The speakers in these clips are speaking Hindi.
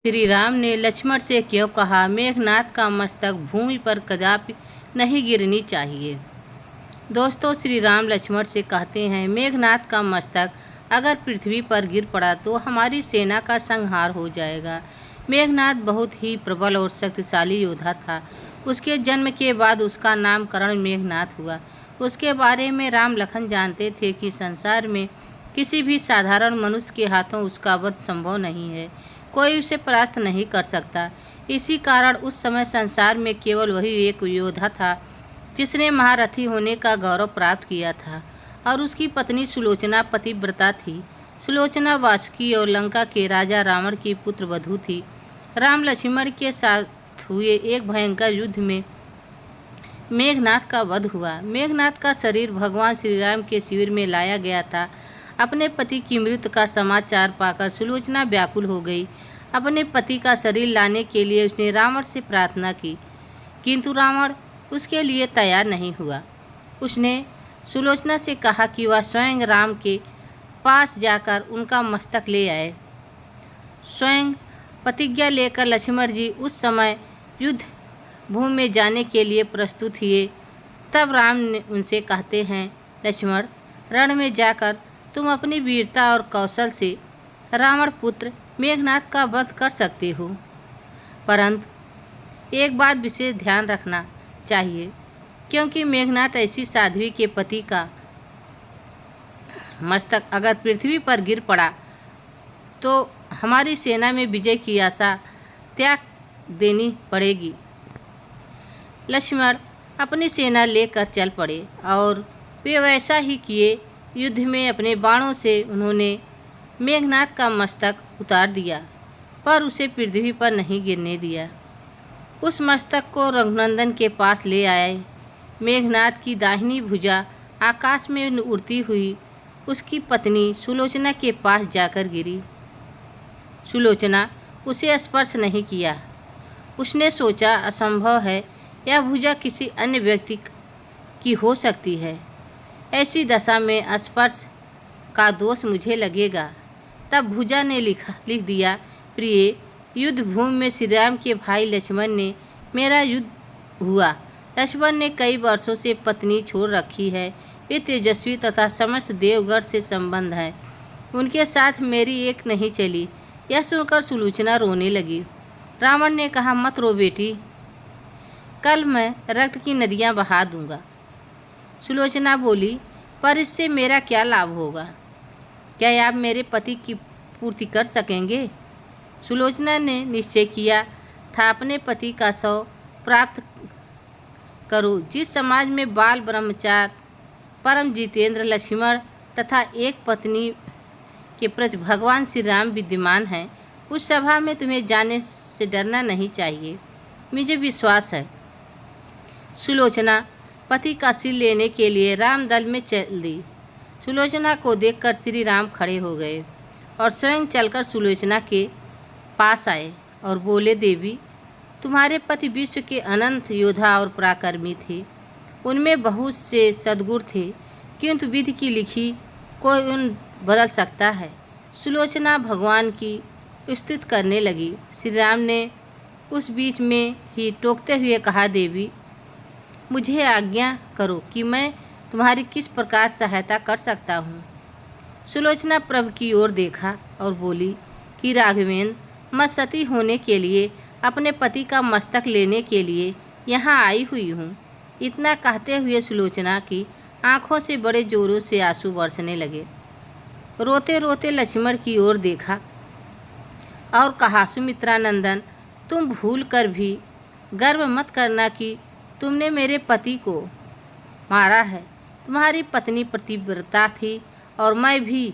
श्री राम ने लक्ष्मण से क्यों कहा मेघनाद का मस्तक भूमि पर कदापि नहीं गिरनी चाहिए। दोस्तों, श्री राम लक्ष्मण से कहते हैं मेघनाद का मस्तक अगर पृथ्वी पर गिर पड़ा तो हमारी सेना का संहार हो जाएगा। मेघनाद बहुत ही प्रबल और शक्तिशाली योद्धा था। उसके जन्म के बाद उसका नामकरण मेघनाद हुआ। उसके बारे में राम लखन जानते थे कि संसार में किसी भी साधारण मनुष्य के हाथों उसका वध संभव नहीं है। कोई उसे परास्त नहीं कर सकता। इसी कारण उस समय संसार में केवल वही एक योद्धा था जिसने महारथी होने का गौरव प्राप्त किया था, और उसकी पत्नी सुलोचना पतिव्रता थी। सुलोचना वासुकी और लंका के राजा रावण की पुत्र वधू थी। राम लक्ष्मण के साथ हुए एक भयंकर युद्ध में मेघनाद का वध हुआ। मेघनाद का शरीर भगवान श्री राम के शिविर में लाया गया था। अपने पति की मृत्यु का समाचार पाकर सुलोचना व्याकुल हो गई। अपने पति का शरीर लाने के लिए उसने रावण से प्रार्थना की, किंतु रावण उसके लिए तैयार नहीं हुआ। उसने सुलोचना से कहा कि वह स्वयं राम के पास जाकर उनका मस्तक ले आए। स्वयं प्रतिज्ञा लेकर लक्ष्मण जी उस समय युद्ध भूमि में जाने के लिए प्रस्तुत हुए। तब राम ने उनसे कहते हैं, लक्ष्मण, रण में जाकर तुम अपनी वीरता और कौशल से रावण पुत्र मेघनाद का वध कर सकते हो, परंतु एक बात विशेष ध्यान रखना चाहिए, क्योंकि मेघनाद ऐसी साध्वी के पति का मस्तक अगर पृथ्वी पर गिर पड़ा तो हमारी सेना में विजय की आशा त्याग देनी पड़ेगी। लक्ष्मण अपनी सेना लेकर चल पड़े और वे वैसा ही किए। युद्ध में अपने बाणों से उन्होंने मेघनाद का मस्तक उतार दिया, पर उसे पृथ्वी पर नहीं गिरने दिया। उस मस्तक को रघुनंदन के पास ले आए। मेघनाद की दाहिनी भुजा आकाश में उड़ती हुई उसकी पत्नी सुलोचना के पास जाकर गिरी। सुलोचना उसे स्पर्श नहीं किया। उसने सोचा, असंभव है, यह भुजा किसी अन्य व्यक्ति की हो सकती है। ऐसी दशा में स्पर्श का दोष मुझे लगेगा। तब भुजा ने लिख दिया, प्रिय, युद्ध भूमि में श्री राम के भाई लक्ष्मण ने मेरा युद्ध हुआ। लक्ष्मण ने कई वर्षों से पत्नी छोड़ रखी है। वे तेजस्वी तथा समस्त देवगढ़ से संबंध है। उनके साथ मेरी एक नहीं चली। यह सुनकर सुलोचना रोने लगी। रावण ने कहा, मत रो बेटी, कल मैं रक्त की नदियाँ बहा दूंगा। सुलोचना बोली, पर इससे मेरा क्या लाभ होगा? क्या आप मेरे पति की पूर्ति कर सकेंगे? सुलोचना ने निश्चय किया था अपने पति का शव प्राप्त करो। जिस समाज में बाल ब्रह्मचार, परम जितेंद्र लक्ष्मण तथा एक पत्नी के प्रति भगवान श्री राम विद्यमान हैं, उस सभा में तुम्हें जाने से डरना नहीं चाहिए। मुझे विश्वास है। सुलोचना पति का सिर लेने के लिए रामदल में चल दी। सुलोचना को देखकर श्री राम खड़े हो गए और स्वयं चलकर सुलोचना के पास आए और बोले, देवी, तुम्हारे पति विश्व के अनंत योद्धा और पराक्रमी थे। उनमें बहुत से सद्गुण थे, किंतु विधि की लिखी कोई उन बदल सकता है। सुलोचना भगवान की स्तुति करने लगी। श्री राम ने उस बीच में ही टोकते हुए कहा, देवी, मुझे आज्ञा करो कि मैं तुम्हारी किस प्रकार सहायता कर सकता हूँ। सुलोचना प्रभु की ओर देखा और बोली कि राघवेंद्र, मैं सती होने के लिए अपने पति का मस्तक लेने के लिए यहाँ आई हुई हूँ। इतना कहते हुए सुलोचना की आँखों से बड़े जोरों से आंसू बरसने लगे। रोते रोते लक्ष्मण की ओर देखा और कहा, सुमित्रा नंदन, तुम भूल कर भी गर्व मत करना कि तुमने मेरे पति को मारा है। तुम्हारी पत्नी पतिव्रता थी और मैं भी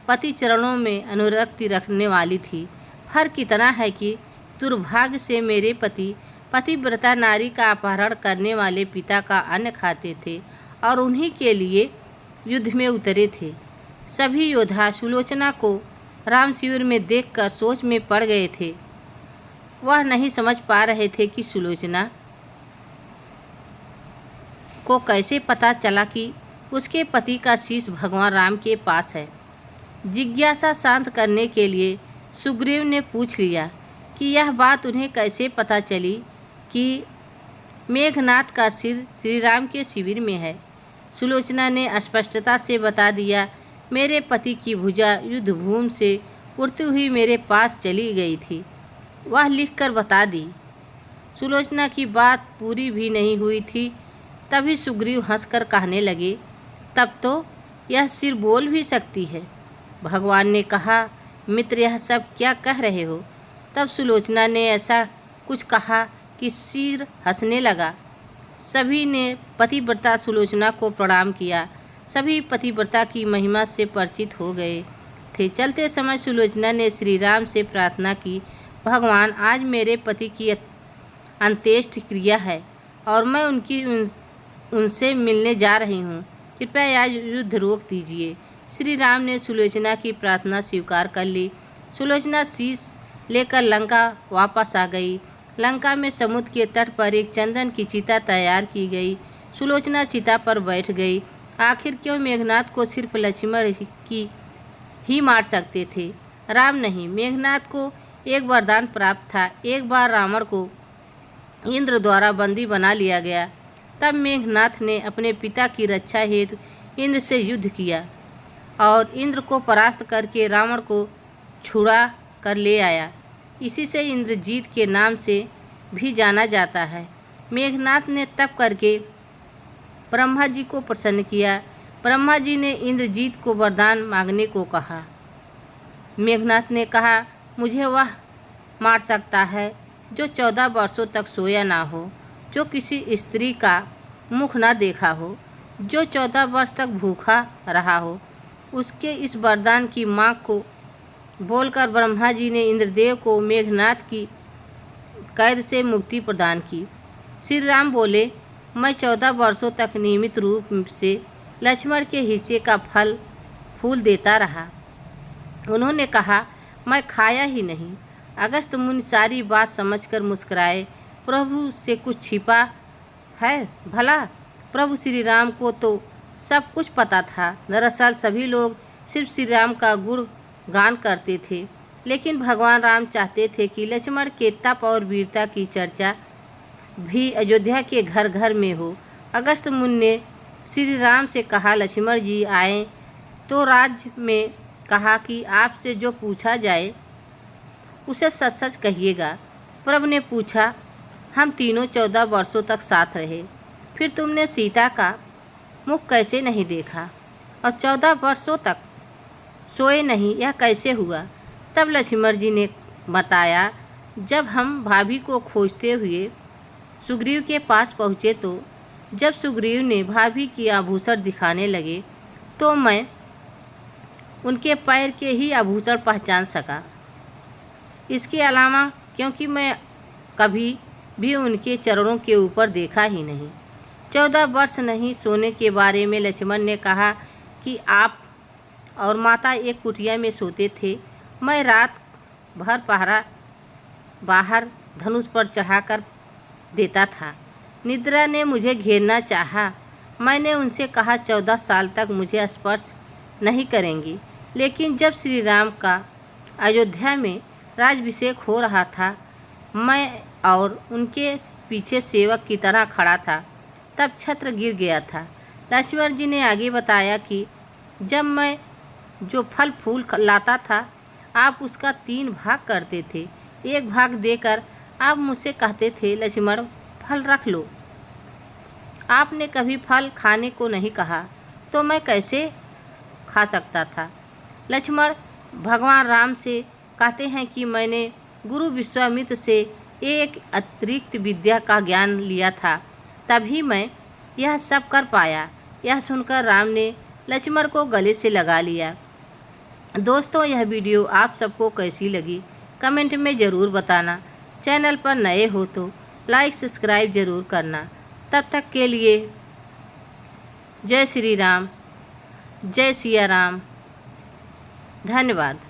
पति चरणों में अनुरक्ति रखने वाली थी। फर्क इतना है कि दुर्भाग्य से मेरे पति पतिव्रता नारी का अपहरण करने वाले पिता का अन्न खाते थे और उन्हीं के लिए युद्ध में उतरे थे। सभी योद्धा सुलोचना को राम शिविर में देखकर सोच में पड़ गए थे। वह नहीं समझ पा रहे थे कि सुलोचना को कैसे पता चला कि उसके पति का शीश भगवान राम के पास है। जिज्ञासा शांत करने के लिए सुग्रीव ने पूछ लिया कि यह बात उन्हें कैसे पता चली कि मेघनाथ का सिर श्री राम के शिविर में है। सुलोचना ने स्पष्टता से बता दिया, मेरे पति की भुजा युद्धभूमि से उड़ती हुई मेरे पास चली गई थी। वह लिखकर बता दी। सुलोचना की बात पूरी भी नहीं हुई थी, तभी सुग्रीव हंसकर कहने लगे, तब तो यह सिर बोल भी सकती है। भगवान ने कहा, मित्र यह सब क्या कह रहे हो? तब सुलोचना ने ऐसा कुछ कहा कि सिर हंसने लगा। सभी ने पतिव्रता सुलोचना को प्रणाम किया। सभी पतिव्रता की महिमा से परिचित हो गए थे। चलते समय सुलोचना ने श्री राम से प्रार्थना की, भगवान आज मेरे पति की अंत्येष्टि क्रिया है और मैं उनसे मिलने जा रही हूँ, कृपया आज युद्ध रोक दीजिए। श्री राम ने सुलोचना की प्रार्थना स्वीकार कर ली। सुलोचना शीश लेकर लंका वापस आ गई। लंका में समुद्र के तट पर एक चंदन की चिता तैयार की गई। सुलोचना चिता पर बैठ गई। आखिर क्यों मेघनाथ को सिर्फ लक्ष्मण ही मार सकते थे, राम नहीं? मेघनाथ को एक वरदान प्राप्त था। एक बार रावण को इंद्र द्वारा बंदी बना लिया गया। तब मेघनाथ ने अपने पिता की रक्षा हेतु इंद्र से युद्ध किया और इंद्र को परास्त करके रावण को छुड़ा कर ले आया। इसी से इंद्रजीत के नाम से भी जाना जाता है। मेघनाथ ने तप करके ब्रह्मा जी को प्रसन्न किया। ब्रह्मा जी ने इंद्रजीत को वरदान मांगने को कहा। मेघनाथ ने कहा, मुझे वह मार सकता है जो 14 वर्षों तक सोया ना हो, जो किसी स्त्री का मुख ना देखा हो, जो 14 वर्ष तक भूखा रहा हो। उसके इस वरदान की मांग को बोलकर ब्रह्मा जी ने इंद्रदेव को मेघनाथ की कैद से मुक्ति प्रदान की। श्री राम बोले, मैं 14 वर्षों तक नियमित रूप से लक्ष्मण के हिस्से का फल फूल देता रहा। उन्होंने कहा, मैं खाया ही नहीं। अगस्त मुनि सारी बात समझकर मुस्कुराए। प्रभु से कुछ छिपा है भला? प्रभु श्री राम को तो सब कुछ पता था। दरअसल सभी लोग सिर्फ श्री राम का गुण गान करते थे, लेकिन भगवान राम चाहते थे कि लक्ष्मण के तप और वीरता की चर्चा भी अयोध्या के घर घर में हो। अगस्त मुनि ने श्री राम से कहा, लक्ष्मण जी आए तो राज्य में कहा कि आपसे जो पूछा जाए उसे सच सच कहिएगा। प्रभु ने पूछा, हम तीनों 14 वर्षों तक साथ रहे, फिर तुमने सीता का मुख कैसे नहीं देखा और 14 वर्षों तक सोए नहीं, यह कैसे हुआ? तब लक्ष्मण जी ने बताया, जब हम भाभी को खोजते हुए सुग्रीव के पास पहुँचे तो जब सुग्रीव ने भाभी की आभूषण दिखाने लगे तो मैं उनके पैर के ही आभूषण पहचान सका। इसके अलावा क्योंकि मैं कभी भी उनके चरणों के ऊपर देखा ही नहीं। 14 वर्ष नहीं सोने के बारे में लक्ष्मण ने कहा कि आप और माता एक कुटिया में सोते थे। मैं रात भर पहरा बाहर धनुष पर चढ़ाकर देता था। निद्रा ने मुझे घेरना चाहा। मैंने उनसे कहा 14 साल तक मुझे स्पर्श नहीं करेंगी, लेकिन जब श्री राम का अयोध्या में राज्याभिषेक हो रहा था, मैं और उनके पीछे सेवक की तरह खड़ा था, तब छत्र गिर गया था। लक्ष्मण जी ने आगे बताया कि जब मैं जो फल फूल लाता था, आप उसका 3 भाग करते थे। एक भाग देकर आप मुझसे कहते थे, लक्ष्मण फल रख लो। आपने कभी फल खाने को नहीं कहा, तो मैं कैसे खा सकता था? लक्ष्मण भगवान राम से कहते हैं कि मैंने गुरु विश्वामित्र से एक अतिरिक्त विद्या का ज्ञान लिया था, तभी मैं यह सब कर पाया। यह सुनकर राम ने लक्ष्मण को गले से लगा लिया। दोस्तों, यह वीडियो आप सबको कैसी लगी कमेंट में ज़रूर बताना। चैनल पर नए हो तो लाइक सब्सक्राइब ज़रूर करना। तब तक के लिए जय श्री राम, जय सिया राम। धन्यवाद।